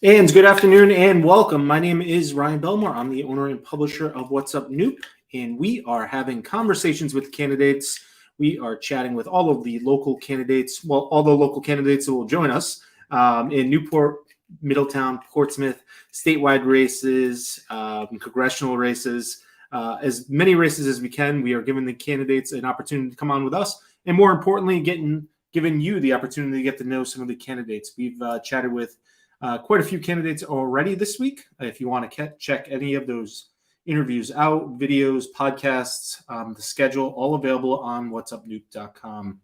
And good afternoon and welcome. My name is Ryan Belmore. I'm the owner and publisher of What's Up Noop, and we are having conversations with candidates. We are chatting with all of the local candidates, all the local candidates that will join us in Newport, Middletown, Portsmouth, statewide races, congressional races, as many races as we can. We are giving the candidates an opportunity to come on with us, and more importantly, giving you the opportunity to get to know some of the candidates. We've chatted with quite a few candidates already this week. If you want to check any of those interviews out, videos, podcasts, the schedule, all available on whatsupnoop.com.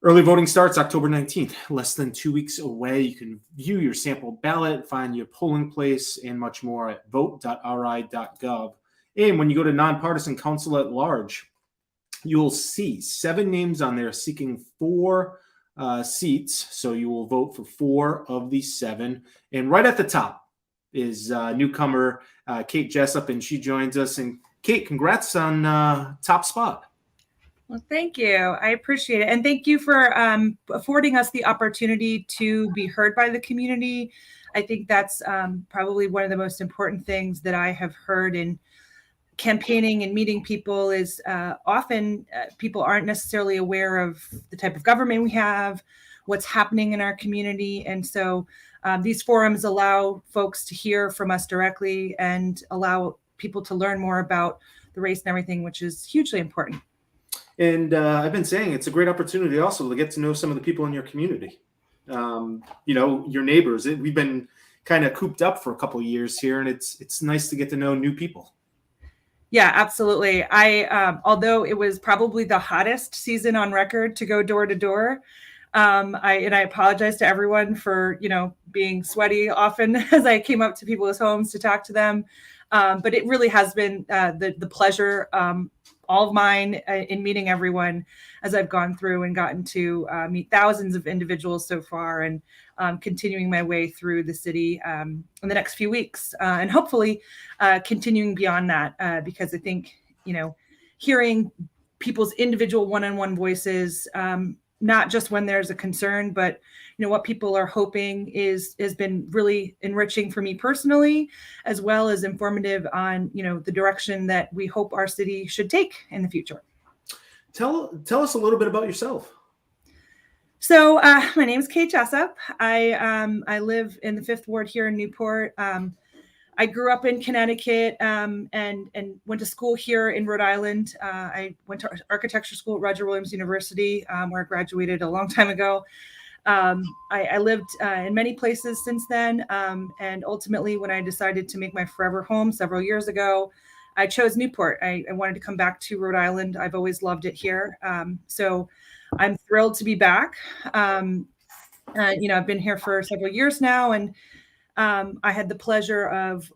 Early voting starts October 19th, less than 2 weeks away. You can view your sample ballot, find your polling place, and much more at vote.ri.gov. And when you go to Nonpartisan Council at Large, you'll see 7 names on there seeking 4 seats. So you will vote for 4 of the 7. And right at the top is newcomer Kate Jessup, and she joins us. And Kate, congrats on top spot. Well, thank you. I appreciate it. And thank you for affording us the opportunity to be heard by the community. I think that's probably one of the most important things that I have heard in campaigning and meeting people is often people aren't necessarily aware of the type of government we have, what's happening in our community. And so these forums allow folks to hear from us directly and allow people to learn more about the race and everything, which is hugely important. And I've been saying it's a great opportunity also to get to know some of the people in your community. Your neighbors. We've been kind of cooped up for a couple of years here, and it's nice to get to know new people. Yeah, absolutely. Although it was probably the hottest season on record to go door to door, I apologize to everyone for being sweaty often as I came up to people's homes to talk to them. But it really has been the pleasure, all of mine, in meeting everyone as I've gone through and gotten to meet thousands of individuals so far, and continuing my way through the city in the next few weeks, and hopefully continuing beyond that, because I think hearing people's individual one-on-one voices, not just when there's a concern, but what people are hoping has been really enriching for me personally, as well as informative on the direction that we hope our city should take in the future. Tell us a little bit about yourself. So my name is Kate Jessup. I live in the 5th Ward here in Newport. I grew up in Connecticut and went to school here in Rhode Island. I went to architecture school at Roger Williams University, where I graduated a long time ago. I lived in many places since then. And ultimately, when I decided to make my forever home several years ago, I chose Newport. I wanted to come back to Rhode Island. I've always loved it here. So I'm thrilled to be back. I've been here for several years now, and I had the pleasure of,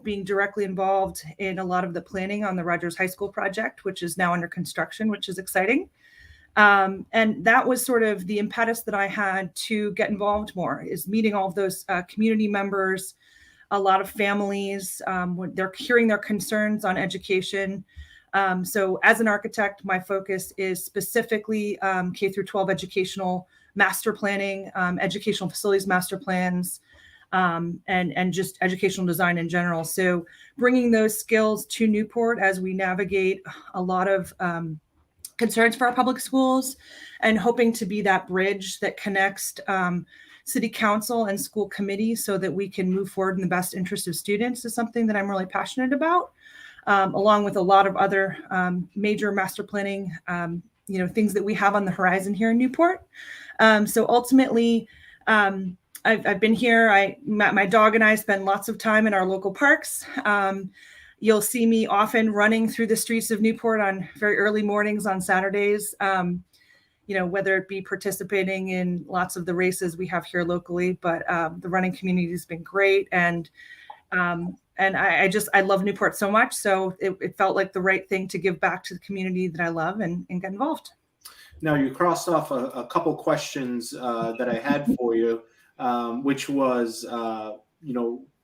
being directly involved in a lot of the planning on the Rogers High School project, which is now under construction, which is exciting. And that was sort of the impetus that I had to get involved more, is meeting all of those community members, a lot of families, when they're hearing their concerns on education. So as an architect, my focus is specifically K through 12 educational master planning, educational facilities master plans, and just educational design in general. So bringing those skills to Newport as we navigate a lot of concerns for our public schools, and hoping to be that bridge that connects city council and school committee so that we can move forward in the best interest of students is something that I'm really passionate about, along with a lot of other major master planning things that we have on the horizon here in Newport. So ultimately, I've been here. My dog and I spend lots of time in our local parks. You'll see me often running through the streets of Newport on very early mornings on Saturdays, whether it be participating in lots of the races we have here locally, but the running community has been great. And I love Newport so much. So it felt like the right thing to give back to the community that I love and get involved. Now, you crossed off a couple questions that I had for you, which was,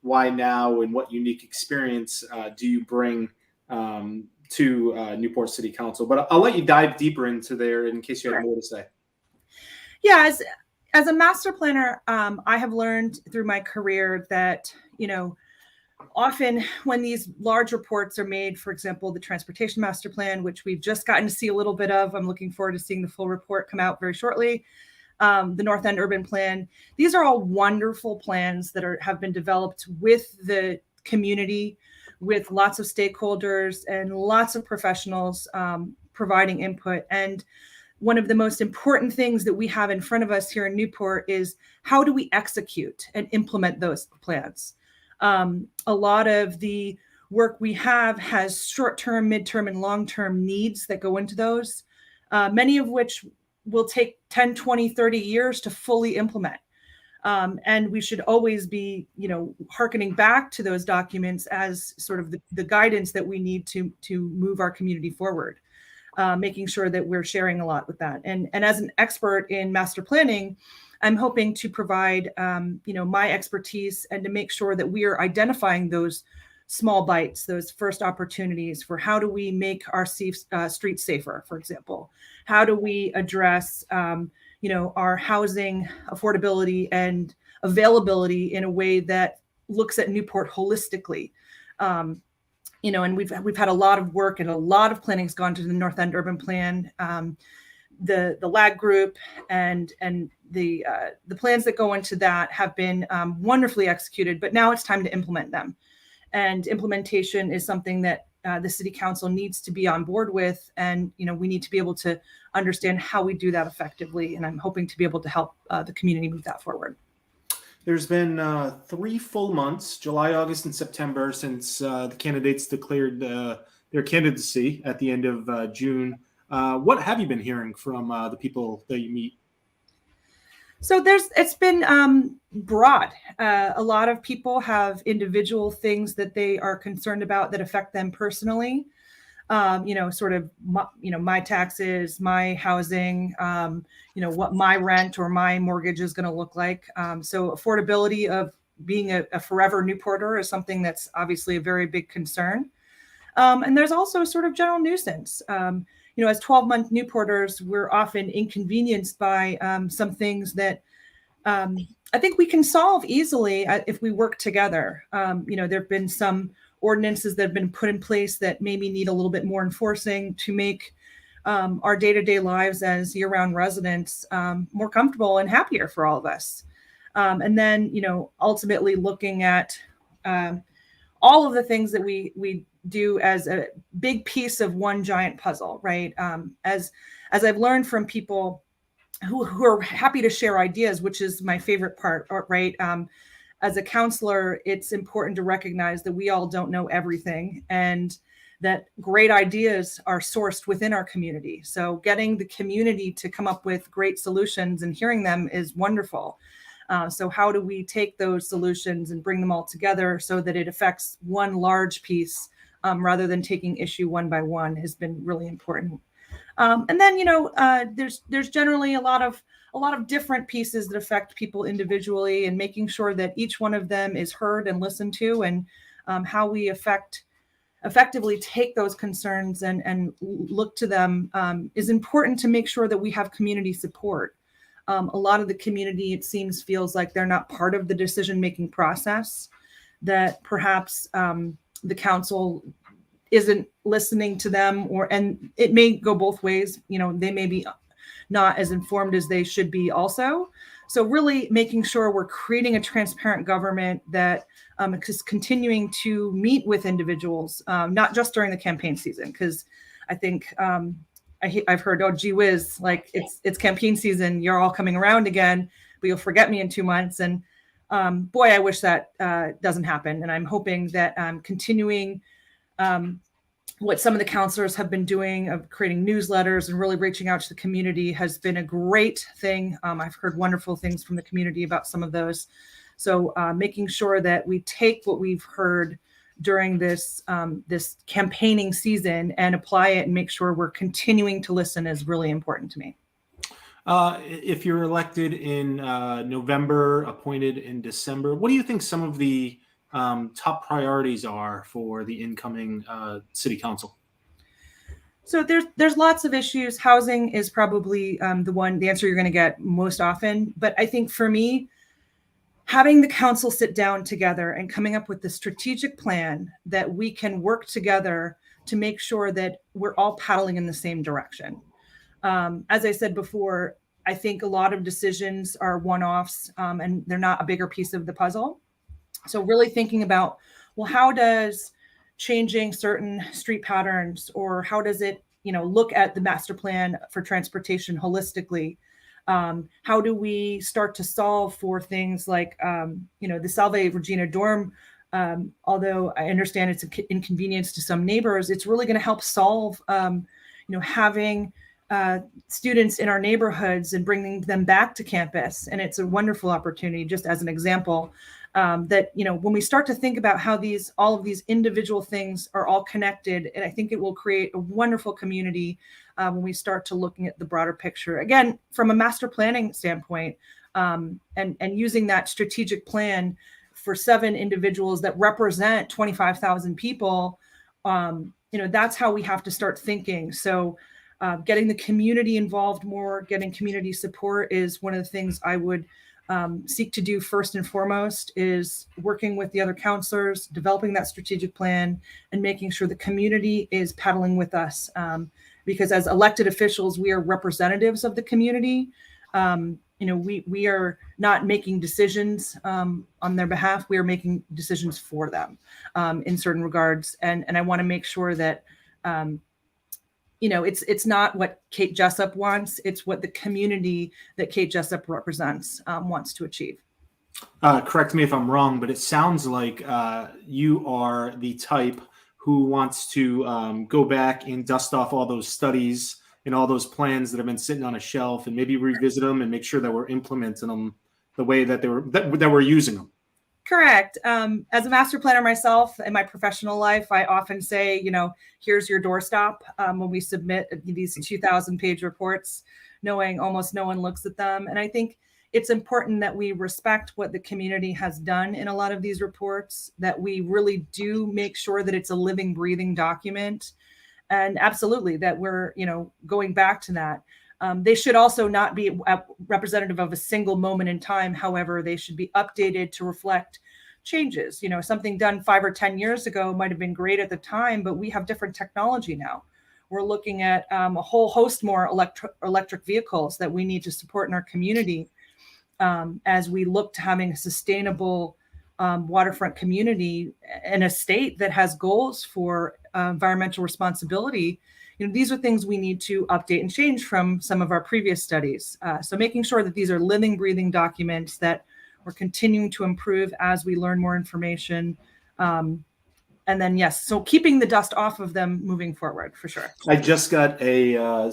why now and what unique experience do you bring to Newport City Council? But I'll let you dive deeper into there in case you have more to say. Yeah, As a master planner, I have learned through my career that, often when these large reports are made, for example, the Transportation Master Plan, which we've just gotten to see a little bit of, I'm looking forward to seeing the full report come out very shortly. The North End Urban Plan. These are all wonderful plans that have been developed with the community, with lots of stakeholders and lots of professionals providing input. And one of the most important things that we have in front of us here in Newport is how do we execute and implement those plans? A lot of the work we have has short-term, mid-term, and long-term needs that go into those, many of which will take 10, 20, 30 years to fully implement. And we should always be, hearkening back to those documents as sort of the guidance that we need to move our community forward, making sure that we're sharing a lot with that. And as an expert in master planning, I'm hoping to provide, my expertise and to make sure that we are identifying those small bites, those first opportunities for how do we make our streets safer, for example. How do we address, our housing affordability and availability in a way that looks at Newport holistically? And we've had a lot of work and a lot of planning has gone to the North End Urban Plan, the LAG group, and the plans that go into that have been wonderfully executed. But now it's time to implement them, and implementation is something that the City Council needs to be on board with, and we need to be able to understand how we do that effectively. And I'm hoping to be able to help the community move that forward. There's been 3 full months, July, August, and September, since the candidates declared their candidacy at the end of June. What have you been hearing from the people that you meet? So it's been broad. A lot of people have individual things that they are concerned about that affect them personally. My taxes, my housing, what my rent or my mortgage is going to look like. So affordability of being a forever Newporter is something that's obviously a very big concern. And there's also sort of general nuisance. As 12-month Newporters, we're often inconvenienced by some things that I think we can solve easily if we work together. There have been some ordinances that have been put in place that maybe need a little bit more enforcing to make our day-to-day lives as year-round residents more comfortable and happier for all of us. And then, ultimately looking at all of the things that we do as a big piece of one giant puzzle, right? As I've learned from people who are happy to share ideas, which is my favorite part, right? As a counselor, it's important to recognize that we all don't know everything and that great ideas are sourced within our community. So getting the community to come up with great solutions and hearing them is wonderful. So how do we take those solutions and bring them all together so that it affects one large piece rather than taking issue one by one has been really important. And then, there's generally a lot of different pieces that affect people individually, and making sure that each one of them is heard and listened to, and how we effectively take those concerns and look to them is important to make sure that we have community support. A lot of the community, it seems, feels like they're not part of the decision-making process, that perhaps the council isn't listening to them, and it may go both ways. They may be not as informed as they should be also. So really making sure we're creating a transparent government that is continuing to meet with individuals, not just during the campaign season, because I think I've heard, oh, gee whiz, like it's campaign season, you're all coming around again, but you'll forget me in 2 months. And boy, I wish that doesn't happen. And I'm hoping that continuing what some of the counselors have been doing of creating newsletters and really reaching out to the community has been a great thing. I've heard wonderful things from the community about some of those. So making sure that we take what we've heard during this campaigning season and apply it and make sure we're continuing to listen is really important to me. If you're elected in November, appointed in December, what do you think some of the top priorities are for the incoming city council? So there's lots of issues. Housing is probably the answer you're going to get most often. But I think for me, having the council sit down together and coming up with the strategic plan that we can work together to make sure that we're all paddling in the same direction. As I said before, I think a lot of decisions are one-offs and they're not a bigger piece of the puzzle. So really thinking about, well, how does changing certain street patterns, or how does it, look at the master plan for transportation holistically? How do we start to solve for things like, the Salve Regina dorm? Although I understand it's an inconvenience to some neighbors, it's really going to help solve, having students in our neighborhoods and bringing them back to campus. And it's a wonderful opportunity, just as an example, that, when we start to think about how all of these individual things are all connected, and I think it will create a wonderful community when we start to looking at the broader picture, again, from a master planning standpoint, and using that strategic plan for 7 individuals that represent 25,000 people. That's how we have to start thinking. So getting the community involved more, getting community support is one of the things I would seek to do first and foremost, is working with the other counselors, developing that strategic plan, and making sure the community is paddling with us. Because as elected officials, we are representatives of the community. We are not making decisions on their behalf. We are making decisions for them in certain regards. And I want to make sure that it's not what Kate Jessup wants. It's what the community that Kate Jessup represents wants to achieve. Correct me if I'm wrong, but it sounds like you are the type who wants to go back and dust off all those studies and all those plans that have been sitting on a shelf, and maybe revisit them and make sure that we're implementing them the way that that we're using them. Correct. As a master planner myself in my professional life, I often say, here's your doorstop when we submit these 2,000-page reports, knowing almost no one looks at them. And I think it's important that we respect what the community has done in a lot of these reports, that we really do make sure that it's a living, breathing document. And absolutely that we're, going back to that. They should also not be representative of a single moment in time. However, they should be updated to reflect changes. Something done 5 or 10 years ago might have been great at the time, but we have different technology now. We're looking at a whole host more electric vehicles that we need to support in our community as we look to having a sustainable waterfront community and a state that has goals for environmental responsibility. These are things we need to update and change from some of our previous studies. So making sure that these are living, breathing documents that we're continuing to improve as we learn more information. And then, yes, so keeping the dust off of them moving forward, for sure. I just got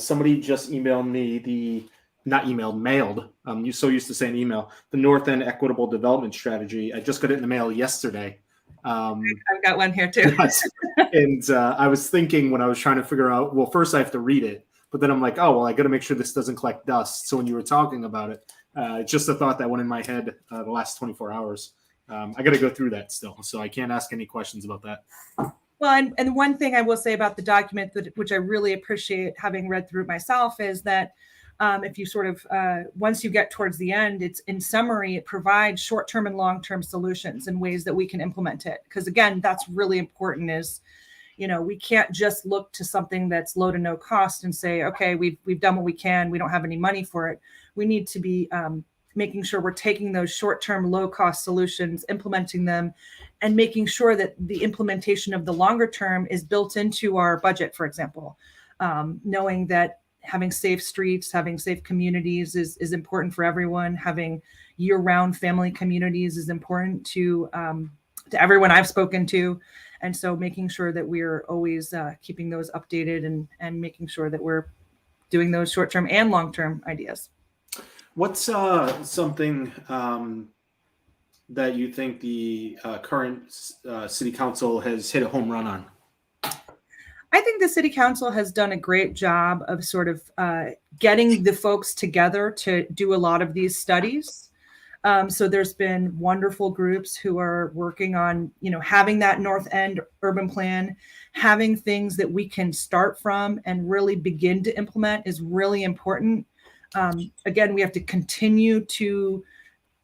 somebody just emailed me mailed. You're so used to saying email, the North End Equitable Development Strategy. I just got it in the mail yesterday. I've got one here too. Yes. And I was thinking when I was trying to figure out, well, first I have to read it, but then I'm like, oh, well, I got to make sure this doesn't collect dust. So when you were talking about it, it's just a thought that went in my head the last 24 hours. I got to go through that still, so I can't ask any questions about that. Well, and one thing I will say about the document, which I really appreciate having read through it myself, is that if you sort of, once you get towards the end, it's in summary, it provides short-term and long-term solutions and ways that we can implement it. Because again, that's really important is, we can't just look to something that's low to no cost and say, okay, we've done what we can. We don't have any money for it. We need to be making sure we're taking those short-term, low-cost solutions, implementing them, and making sure that the implementation of the longer term is built into our budget, for example, knowing that having safe streets, having safe communities is important for everyone. Having year-round family communities is important to everyone I've spoken to. And so making sure that we're always keeping those updated and making sure that we're doing those short-term and long-term ideas. What's something that you think the current city council has hit a home run on? I think the city council has done a great job of sort of getting the folks together to do a lot of these studies. So there's been wonderful groups who are working on, having that North End urban plan, having things that we can start from and really begin to implement is really important. Again, we have to continue to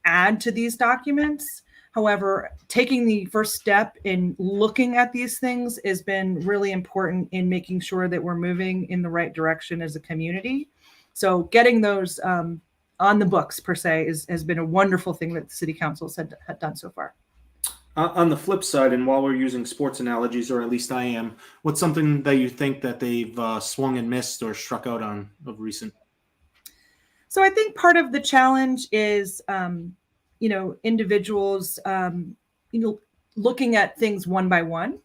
add to these documents. However, taking the first step in looking at these things has been really important in making sure that we're moving in the right direction as a community. So getting those on the books per se has been a wonderful thing that the city councils had done so far. On the flip side, and while we're using sports analogies, or at least I am, what's something that you think that they've swung and missed or struck out on of recent? So I think part of the challenge is, individuals, looking at things one by one.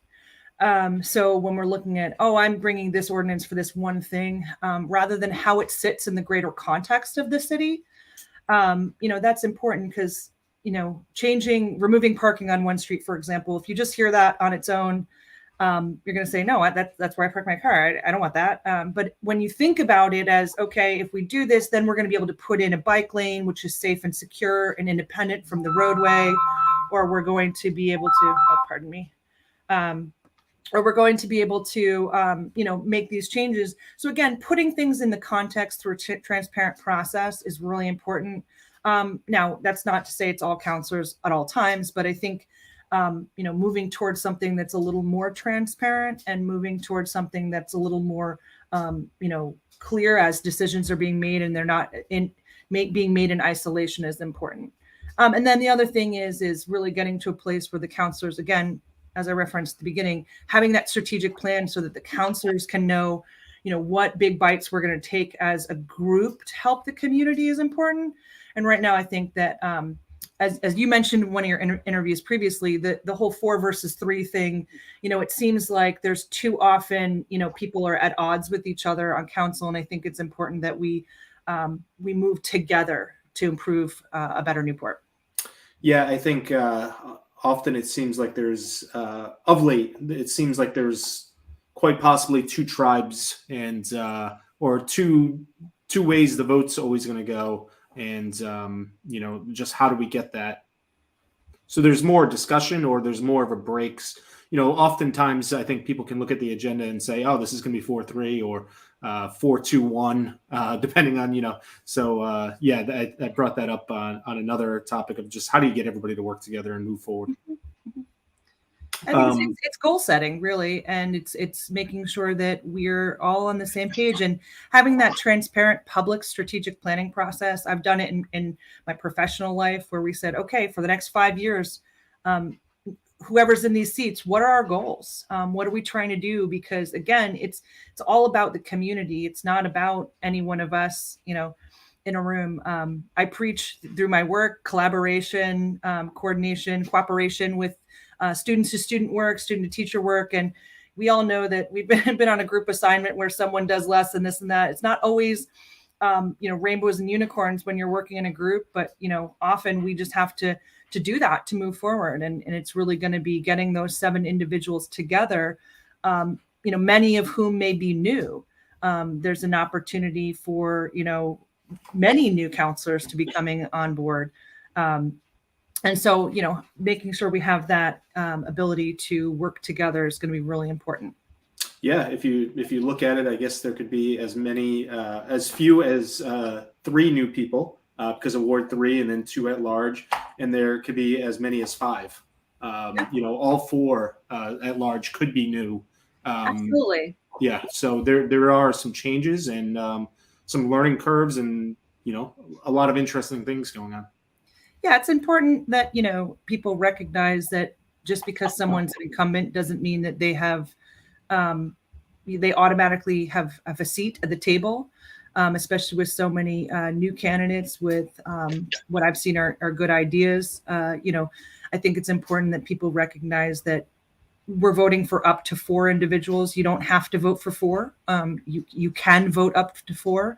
So when we're looking at, I'm bringing this ordinance for this one thing, rather than how it sits in the greater context of the city, that's important because, removing parking on one street, for example, if you just hear that on its own, you're going to say, no, that's where I park my car. I don't want that. But when you think about it as, okay, if we do this, then we're going to be able to put in a bike lane, which is safe and secure and independent from the roadway, or we're going to be able to, pardon me. Or we're going to be able to, make these changes. So again, putting things in the context through a transparent process is really important. Now, that's not to say it's all counselors at all times, but I think, moving towards something that's a little more transparent and moving towards something that's a little more, clear as decisions are being made and they're not being made in isolation is important. And then the other thing is really getting to a place where the counselors, again, as I referenced at the beginning, having that strategic plan so that the counselors can know, what big bites we're going to take as a group to help the community is important. And right now, I think that, as you mentioned in one of your interviews previously, the whole 4 versus 3 thing, it seems like there's too often, people are at odds with each other on council. And I think it's important that we move together to improve a better Newport. Yeah, I think often it seems like there's, of late, it seems like there's quite possibly 2 tribes and or two ways the vote's always going to go. And, just how do we get that? So there's more discussion or there's more of a breaks. Oftentimes I think people can look at the agenda and say, oh, this is going to be 4-3 or 4-2-1, depending on, So I brought that up on another topic of just how do you get everybody to work together and move forward? I think it's goal setting, really, and it's making sure that we're all on the same page and having that transparent public strategic planning process. I've done it in my professional life where we said, okay, for the next 5 years, whoever's in these seats, what are our goals? What are we trying to do? Because again, it's all about the community. It's not about any one of us, in a room. I preach through my work, collaboration, coordination, cooperation with students to student work, student to teacher work. And we all know that we've been on a group assignment where someone does less and this and that. It's not always, rainbows and unicorns when you're working in a group, but, often we just have to do that to move forward. And it's really going to be getting those 7 individuals together, many of whom may be new. There's an opportunity for, many new counselors to be coming on board. And so, making sure we have that ability to work together is going to be really important. Yeah, if you look at it, I guess there could be as few as 3 new people because of Ward 3 and then 2 at large, and there could be as many as 5. All 4 at large could be new. Absolutely. Yeah, so there are some changes and some learning curves and a lot of interesting things going on. Yeah, it's important that, people recognize that just because someone's an incumbent doesn't mean that they have, they automatically have a seat at the table, especially with so many new candidates with what I've seen are good ideas. I think it's important that people recognize that we're voting for up to 4 individuals. You don't have to vote for 4. You can vote up to 4.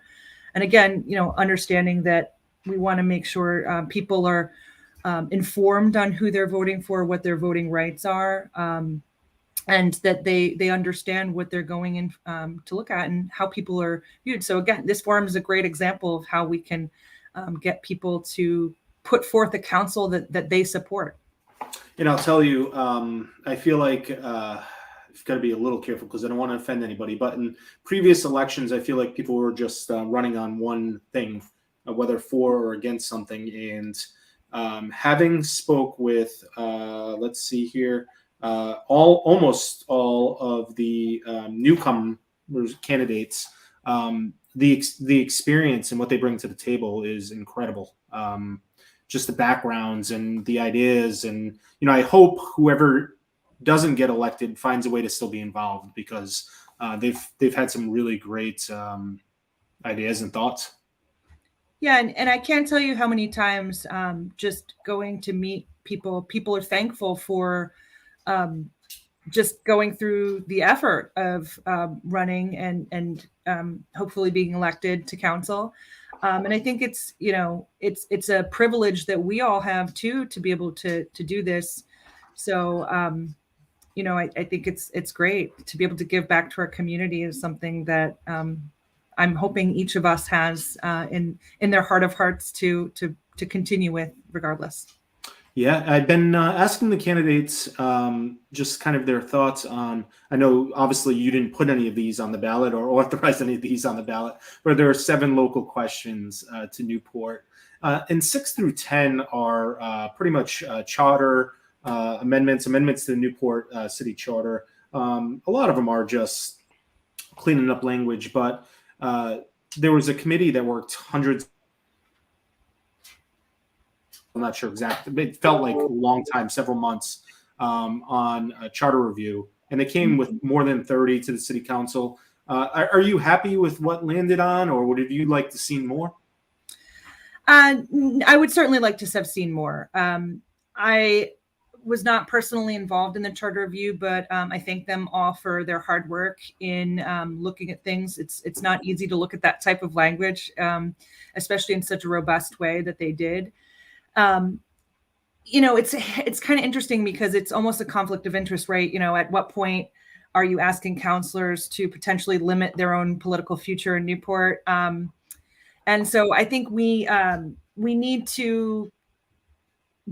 And again, understanding that we want to make sure people are informed on who they're voting for, what their voting rights are, and that they understand what they're going in to look at and how people are viewed. So again, this forum is a great example of how we can get people to put forth a council that they support. And I'll tell you, I feel like I've got to be a little careful because I don't want to offend anybody. But in previous elections, I feel like people were just running on one thing, whether for or against something. And having spoke with, let's see here, almost all of the newcomer candidates, the experience and what they bring to the table is incredible. Just the backgrounds and the ideas, and I hope whoever doesn't get elected finds a way to still be involved, because they've had some really great ideas and thoughts. Yeah, and I can't tell you how many times just going to meet people are thankful for just going through the effort of running and hopefully being elected to council. And I think it's a privilege that we all have too, to be able to do this. So I think it's great to be able to give back to our community is something that I'm hoping each of us has in their heart of hearts to continue with regardless. Yeah, I've been asking the candidates just kind of their thoughts on, I know obviously you didn't put any of these on the ballot or authorize any of these on the ballot, but there are 7 local questions to Newport. And 6 through 10 are pretty much charter amendments to the Newport City Charter. A lot of them are just cleaning up language, but there was a committee that worked hundreds. I'm not sure exactly. It felt like a long time, several months, on a charter review, and they came with more than 30 to the city council. Are you happy with what landed on, or would you like to see more? I would certainly like to have seen more. I was not personally involved in the charter review, but I thank them all for their hard work in looking at things. It's not easy to look at that type of language, especially in such a robust way that they did. It's kind of interesting because it's almost a conflict of interest, right? At what point are you asking counselors to potentially limit their own political future in Newport? And so I think we need to,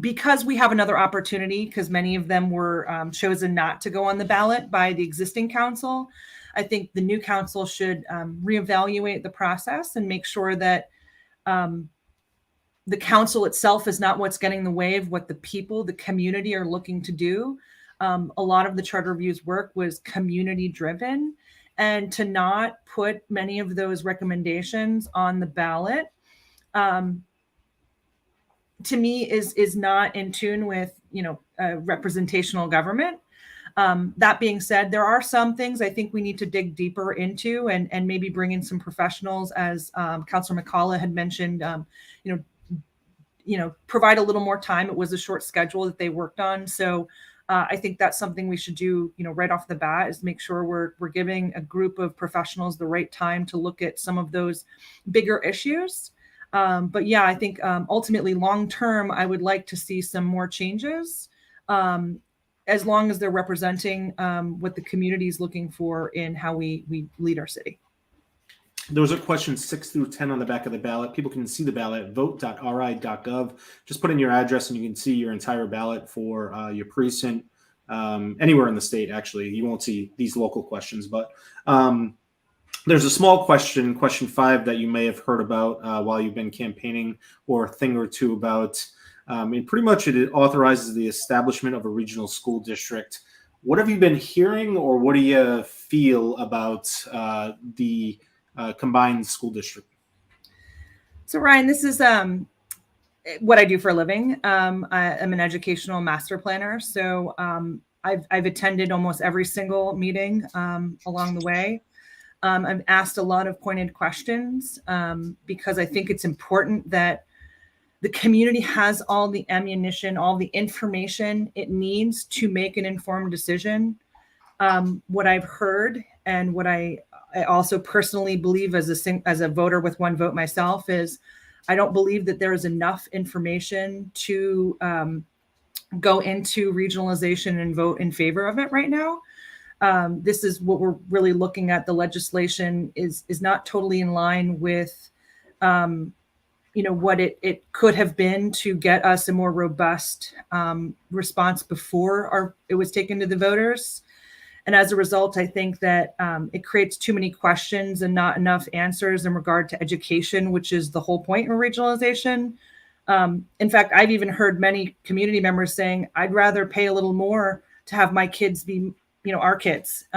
because we have another opportunity, because many of them were chosen not to go on the ballot by the existing council. I think the new council should reevaluate the process and make sure that the council itself is not what's getting in the way of what the people, the community are looking to do. A lot of the charter review's work was community driven, and to not put many of those recommendations on the ballot, to me is not in tune with, representational government. That being said, there are some things I think we need to dig deeper into and maybe bring in some professionals, as Councilor McCullough had mentioned, provide a little more time. It was a short schedule that they worked on. So I think that's something we should do, right off the bat, is make sure we're giving a group of professionals the right time to look at some of those bigger issues. But yeah, I think ultimately long term, I would like to see some more changes, as long as they're representing what the community is looking for in how we lead our city. Those are questions 6 through 10 on the back of the ballot. People can see the ballot at vote.ri.gov. Just put in your address and you can see your entire ballot for your precinct, anywhere in the state, actually. You won't see these local questions, but there's a small question 5, that you may have heard about while you've been campaigning, or a thing or two about. And pretty much it authorizes the establishment of a regional school district. What have you been hearing, or what do you feel about the combined school district? So Ryan, this is what I do for a living. I'm an educational master planner. So I've attended almost every single meeting along the way. I've asked a lot of pointed questions because I think it's important that the community has all the ammunition, all the information it needs to make an informed decision. What I've heard, and what I also personally believe as a voter with one vote myself, is I don't believe that there is enough information to go into regionalization and vote in favor of it right now. This is what we're really looking at. The legislation is not totally in line with what it could have been to get us a more robust response before it was taken to the voters. And as a result, I think that it creates too many questions and not enough answers in regard to education, which is the whole point of regionalization. In fact, I've even heard many community members saying, I'd rather pay a little more to have my kids be, our kids.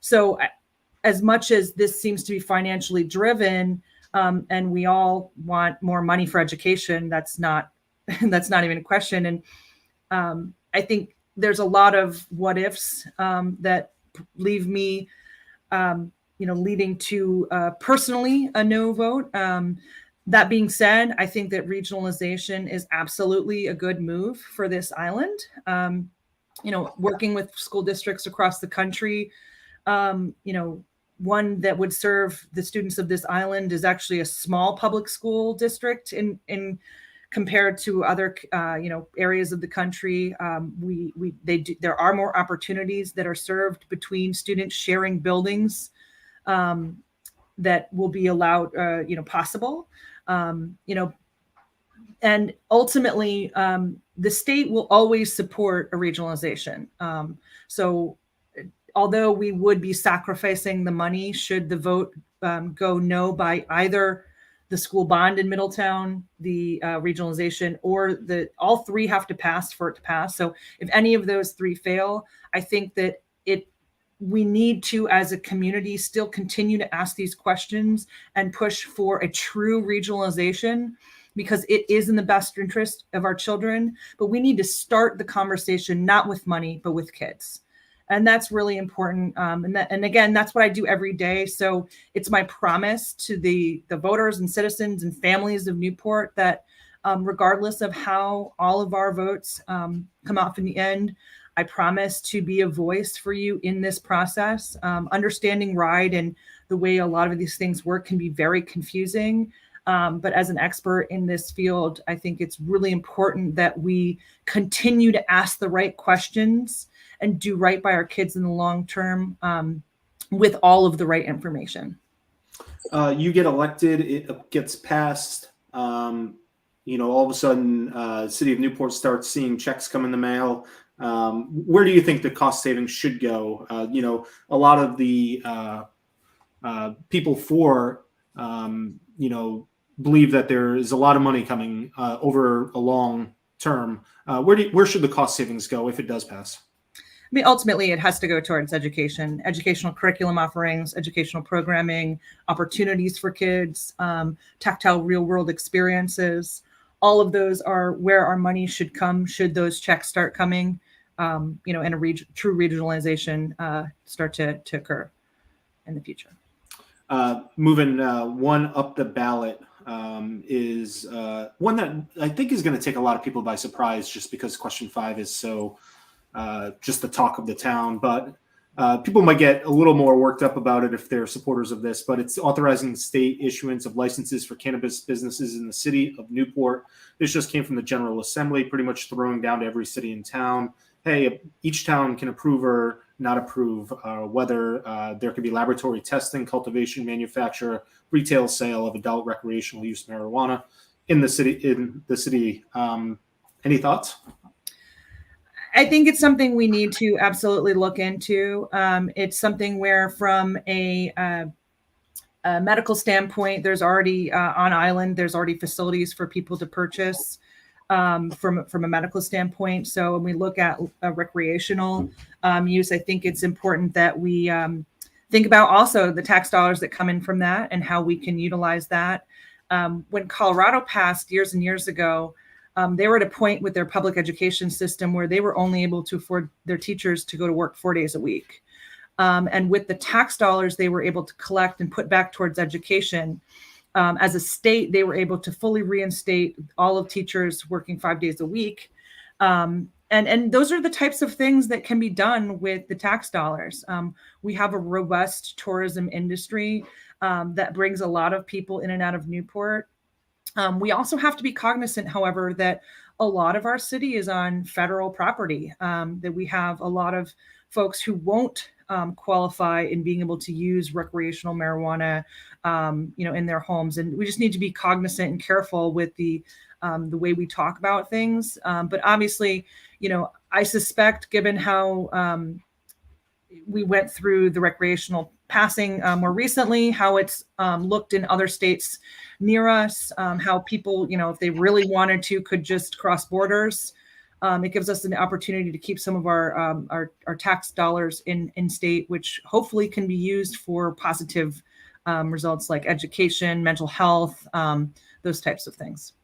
So as much as this seems to be financially driven, and we all want more money for education, that's not even a question. And I think there's a lot of what ifs that leave me, leading to personally a no vote. That being said, I think that regionalization is absolutely a good move for this island. Working with school districts across the country, one that would serve the students of this island is actually a small public school district in compared to other areas of the country. There are more opportunities that are served between students sharing buildings that will be allowed possible. And ultimately the state will always support a regionalization. So although we would be sacrificing the money should the vote go no by either the school bond in Middletown, the regionalization, or all three have to pass for it to pass. So if any of those three fail, I think that we need to, as a community, still continue to ask these questions and push for a true regionalization, because it is in the best interest of our children. But we need to start the conversation not with money, but with kids. And that's really important. And again, that's what I do every day. So it's my promise to the voters and citizens and families of Newport that regardless of how all of our votes come off in the end, I promise to be a voice for you in this process. Understanding RIDE and the way a lot of these things work can be very confusing. But as an expert in this field, I think it's really important that we continue to ask the right questions and do right by our kids in the long term with all of the right information. You get elected, it gets passed. All of a sudden, City of Newport starts seeing checks come in the mail. Where do you think the cost savings should go? A lot of the people for, believe that there is a lot of money coming over a long term. Where should the cost savings go if it does pass? I mean, ultimately, it has to go towards education, educational curriculum offerings, educational programming, opportunities for kids, tactile real-world experiences. All of those are where our money should come should those checks start coming, and a true regionalization start to occur in the future. Moving one up the ballot is one that I think is going to take a lot of people by surprise just because question 5 is so just the talk of the town, but people might get a little more worked up about it if they're supporters of this, but it's authorizing state issuance of licenses for cannabis businesses in the city of Newport. This just came from the General Assembly, pretty much throwing down to every city and town. Hey, each town can approve or not approve whether there could be laboratory testing, cultivation, manufacture, retail sale of adult recreational use marijuana in the city. Any thoughts? I think it's something we need to absolutely look into. It's something where from a medical standpoint, there's already on island, there's already facilities for people to purchase from a medical standpoint. So when we look at recreational use, I think it's important that we think about also the tax dollars that come in from that and how we can utilize that. When Colorado passed years and years ago, they were at a point with their public education system where they were only able to afford their teachers to go to work 4 days a week. And with the tax dollars they were able to collect and put back towards education, as a state, they were able to fully reinstate all of teachers working 5 days a week. And those are the types of things that can be done with the tax dollars. We have a robust tourism industry that brings a lot of people in and out of Newport. We also have to be cognizant, however, that a lot of our city is on federal property, that we have a lot of folks who won't qualify in being able to use recreational marijuana, in their homes. And we just need to be cognizant and careful with the way we talk about things. But obviously, I suspect, given how we went through the recreational passing more recently, how it's looked in other states near us, how people, if they really wanted to, could just cross borders. It gives us an opportunity to keep some of our tax dollars in state, which hopefully can be used for positive results like education, mental health, those types of things.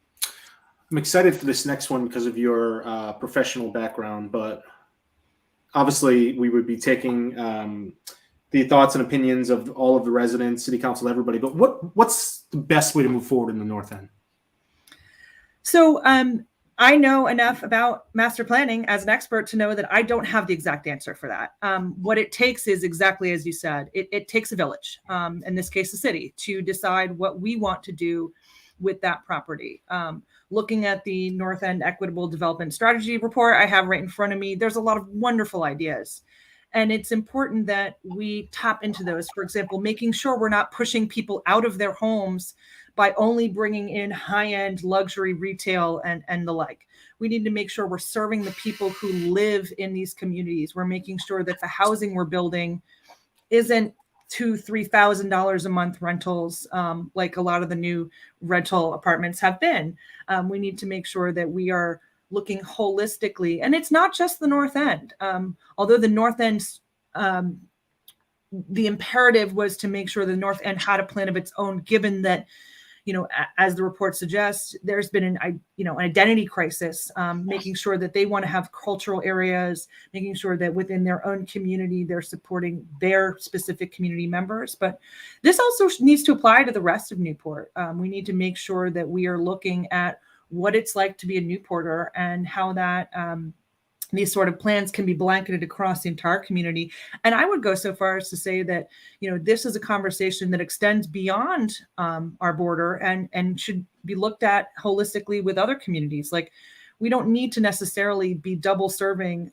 I'm excited for this next one because of your professional background, but obviously we would be taking the thoughts and opinions of all of the residents, city council, everybody. But what's the best way to move forward in the North End? So I know enough about master planning as an expert to know that I don't have the exact answer for that. What it takes is exactly as you said. It takes a village, in this case, a city, to decide what we want to do with that property. Looking at the North End Equitable Development Strategy report I have right in front of me, there's a lot of wonderful ideas. And it's important that we tap into those. For example, making sure we're not pushing people out of their homes by only bringing in high-end luxury retail and the like. We need to make sure we're serving the people who live in these communities. We're making sure that the housing we're building isn't $2,000-$3,000 a month rentals, like a lot of the new rental apartments have been. We need to make sure that we are looking holistically, and it's not just the North End. Although the North End, the imperative was to make sure the North End had a plan of its own, given that, as the report suggests, there's been an identity crisis, making sure that they want to have cultural areas, making sure that within their own community, they're supporting their specific community members. But this also needs to apply to the rest of Newport. We need to make sure that we are looking at what it's like to be a Newporter and how that these sort of plans can be blanketed across the entire community. And I would go so far as to say that, this is a conversation that extends beyond our border and should be looked at holistically with other communities. Like, we don't need to necessarily be double serving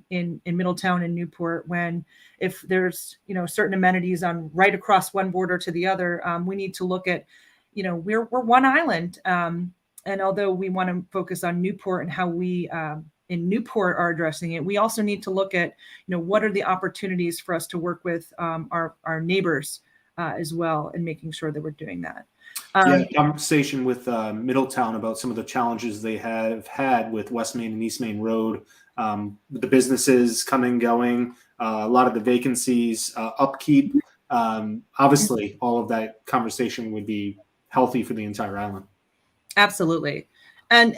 in Middletown and Newport when, if there's, certain amenities on right across one border to the other, we need to look at, we're one island. And although we want to focus on Newport and how we in Newport are addressing it, we also need to look at, what are the opportunities for us to work with our neighbors as well, and making sure that we're doing that. Conversation with Middletown about some of the challenges they have had with West Main and East Main Road, the businesses coming, going, a lot of the vacancies, upkeep. Obviously, all of that conversation would be healthy for the entire island. Absolutely. And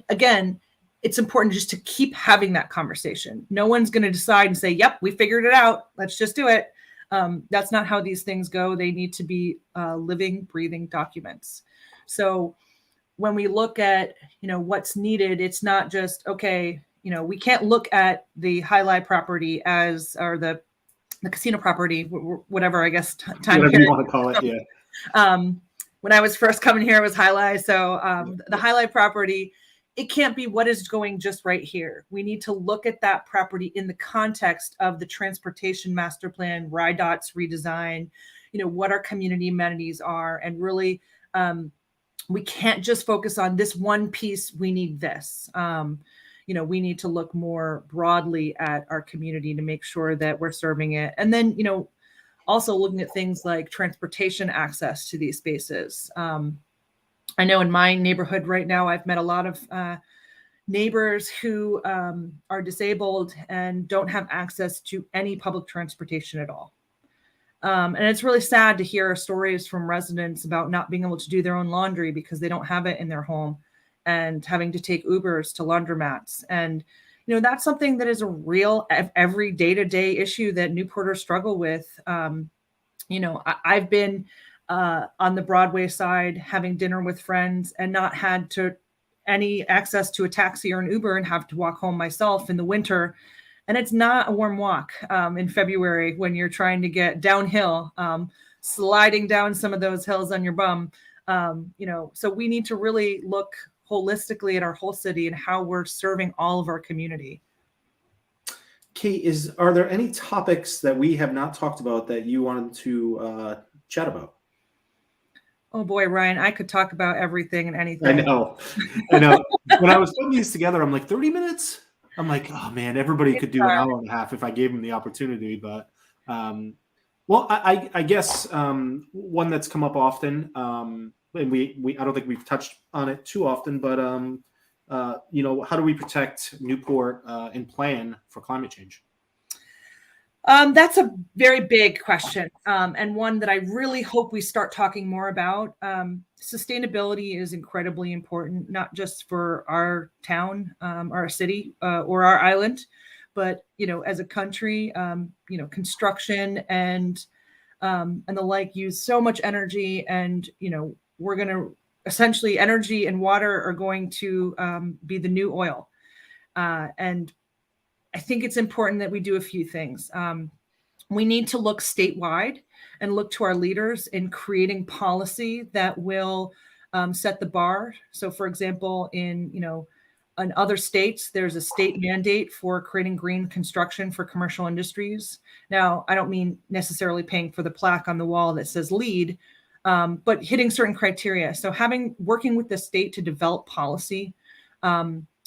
again, it's important just to keep having that conversation. No one's going to decide and say, yep, we figured it out, let's just do it. That's not how these things go. They need to be living, breathing documents. So when we look at, what's needed, it's not just, okay, we can't look at the highlight property or the casino property, whatever, I guess, time whatever period. You want to call it, yeah. When I was first coming here, it was highlight. So the highlight property, it can't be what is going just right here. We need to look at that property in the context of the transportation master plan, RIDOT's redesign, what our community amenities are. And really, we can't just focus on this one piece. We need this. We need to look more broadly at our community to make sure that we're serving it. And then, also looking at things like transportation access to these spaces. I know in my neighborhood right now, I've met a lot of neighbors who are disabled and don't have access to any public transportation at all. And it's really sad to hear stories from residents about not being able to do their own laundry because they don't have it in their home and having to take Ubers to laundromats. And that's something that is a real every day-to-day issue that Newporters struggle with. I've been on the Broadway side having dinner with friends and not had any access to a taxi or an Uber and have to walk home myself in the winter. And it's not a warm walk in February when you're trying to get downhill, sliding down some of those hills on your bum. So we need to really look holistically at our whole city and how we're serving all of our community. Kate, are there any topics that we have not talked about that you wanted to chat about? Oh boy, Ryan, I could talk about everything and anything. I know. When I was putting these together, I'm like, 30 minutes? I'm like, oh man, everybody could do an hour and a half if I gave them the opportunity. But well, I guess one that's come up often, and we I don't think we've touched on it too often, but how do we protect Newport and plan for climate change? That's a very big question, and one that I really hope we start talking more about. Sustainability is incredibly important, not just for our town, our city, or our island, but as a country. Construction and the like use so much energy, and we're going to essentially energy and water are going to be the new oil, and I think it's important that we do a few things. We need to look statewide and look to our leaders in creating policy that will set the bar. So, for example, in other states, there's a state mandate for creating green construction for commercial industries. Now, I don't mean necessarily paying for the plaque on the wall that says LEED, but hitting certain criteria. So, working with the state to develop policy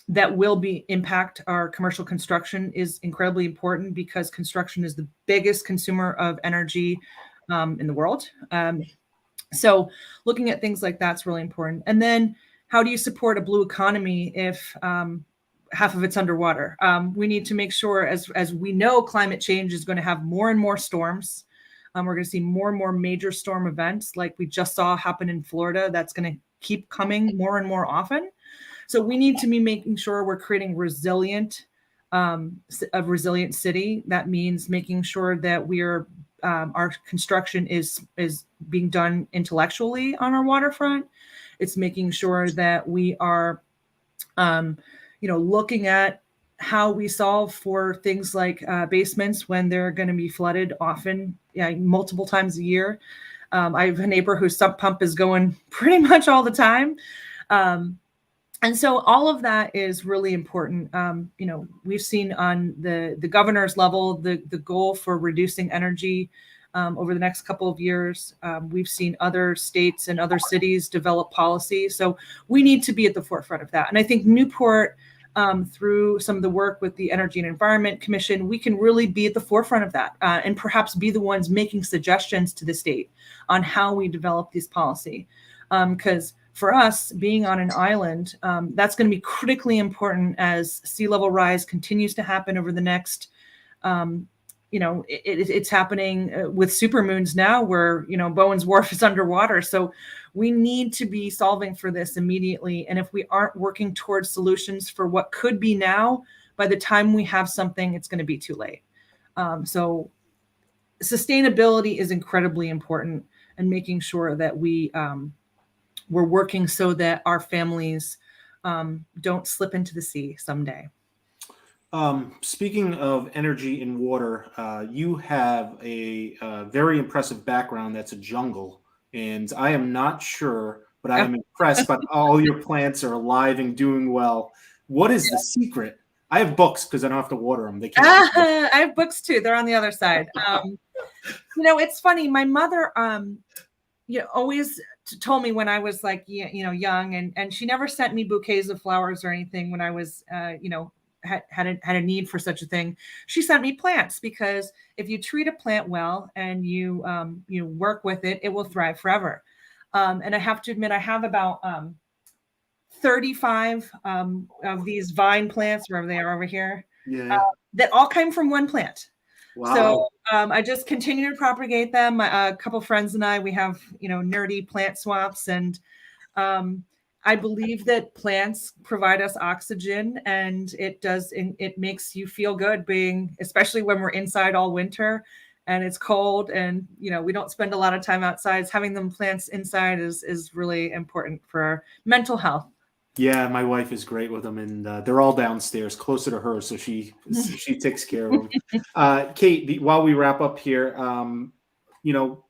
that will impact our commercial construction is incredibly important, because construction is the biggest consumer of energy in the world. So looking at things like that's really important. And then how do you support a blue economy if half of it's underwater? We need to make sure, as we know, climate change is going to have more and more storms. We're going to see more and more major storm events like we just saw happen in Florida. That's going to keep coming more and more often. So we need to be making sure we're creating a resilient city. That means making sure that our construction is being done intellectually on our waterfront. It's making sure that we are, looking at how we solve for things like basements when they're going to be flooded often, multiple times a year. I have a neighbor whose sump pump is going pretty much all the time. And so all of that is really important. We've seen on the governor's level, the goal for reducing energy over the next couple of years. We've seen other states and other cities develop policy. So we need to be at the forefront of that. And I think Newport, through some of the work with the Energy and Environment Commission, we can really be at the forefront of that and perhaps be the ones making suggestions to the state on how we develop this policy. Because for us, being on an island, that's going to be critically important as sea level rise continues to happen over the next, it's happening with supermoons now where, Bowen's Wharf is underwater. So we need to be solving for this immediately. And if we aren't working towards solutions for what could be now, by the time we have something, it's going to be too late. So sustainability is incredibly important, and making sure that we're working so that our families don't slip into the sea someday. Speaking of energy and water, you have a very impressive background that's a jungle. And I am not sure, but I am impressed that all your plants are alive and doing well. What is the secret? I have books because I don't have to water them. They can't. I have books too. They're on the other side. It's funny. My mother, always told me when I was like, young, and she never sent me bouquets of flowers or anything when I was, had a need for such a thing. She sent me plants, because if you treat a plant well and you work with it, it will thrive forever. And I have to admit, I have about 35 of these vine plants, wherever they are over here, that all came from one plant. Wow. So I just continue to propagate them. A couple friends and I, we have, nerdy plant swaps, and I believe that plants provide us oxygen, and it makes you feel good especially when we're inside all winter and it's cold, and, we don't spend a lot of time outside. Having them plants inside is really important for our mental health. Yeah, my wife is great with them, and they're all downstairs, closer to her, so she takes care of them. Kate, while we wrap up here, one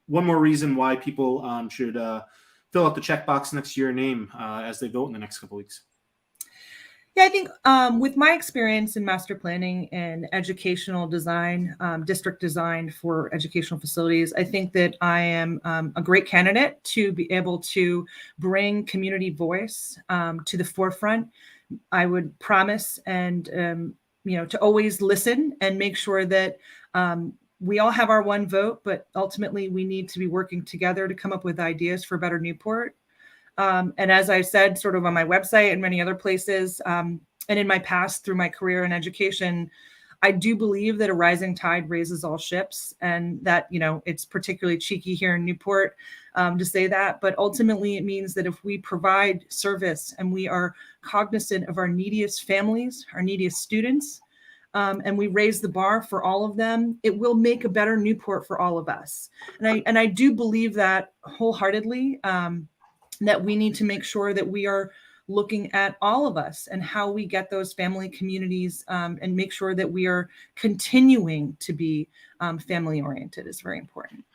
more reason why people should fill out the checkbox next to your name as they vote in the next couple of weeks. Yeah, I think with my experience in master planning and educational design, district design for educational facilities, I think that I am a great candidate to be able to bring community voice to the forefront. I would promise and to always listen and make sure that we all have our one vote, but ultimately we need to be working together to come up with ideas for better Newport. And as I said, sort of on my website and many other places, and in my past through my career in education, I do believe that a rising tide raises all ships, and that, it's particularly cheeky here in Newport to say that. But ultimately, it means that if we provide service and we are cognizant of our neediest families, our neediest students, and we raise the bar for all of them, it will make a better Newport for all of us. And I do believe that wholeheartedly. That we need to make sure that we are looking at all of us and how we get those family communities and make sure that we are continuing to be family oriented is very important.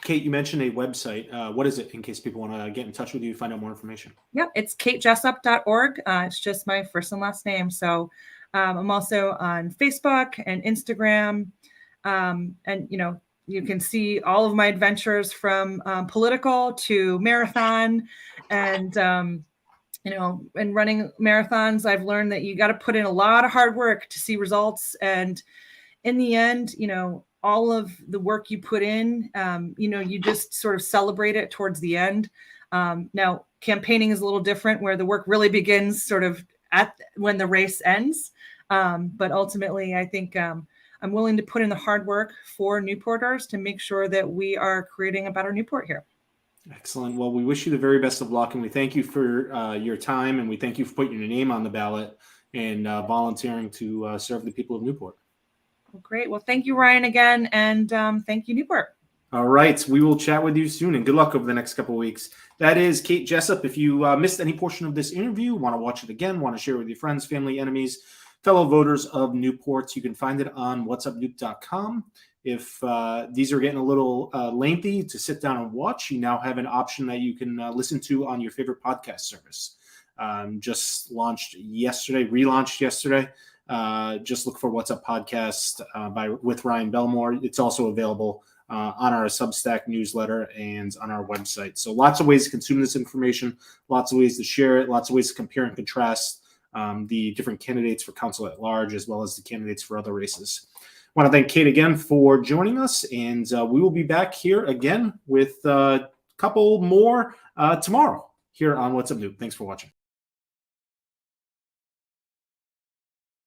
Kate, you mentioned a website. What is it, in case people want to get in touch with you, find out more information? Yep, it's katejessup.org. It's just my first and last name. So I'm also on Facebook and Instagram. And, you can see all of my adventures from political to marathon, and in running marathons, I've learned that you got to put in a lot of hard work to see results. And in the end, all of the work you put in, you just sort of celebrate it towards the end. Now, campaigning is a little different, where the work really begins sort of when the race ends. But ultimately, I think I'm willing to put in the hard work for Newporters to make sure that we are creating a better Newport here. Excellent. Well, we wish you the very best of luck, and we thank you for your time, and we thank you for putting your name on the ballot and volunteering to serve the people of Newport. Well, great. Well, thank you, Ryan, again, and thank you, Newport. All right. We will chat with you soon, and good luck over the next couple of weeks. That is Kate Jessup. If you missed any portion of this interview, want to watch it again, want to share with your friends, family, enemies, fellow voters of Newport, you can find it on whatsupnewp.com. If these are getting a little lengthy to sit down and watch, you now have an option that you can listen to on your favorite podcast service. Just relaunched yesterday. Just look for What's Up Podcast with Ryan Belmore. It's also available on our Substack newsletter and on our website. So lots of ways to consume this information, lots of ways to share it, lots of ways to compare and contrast the different candidates for Council at Large, as well as the candidates for other races. I want to thank Kate again for joining us, and we will be back here again with a couple more tomorrow here on What's Up New. Thanks for watching.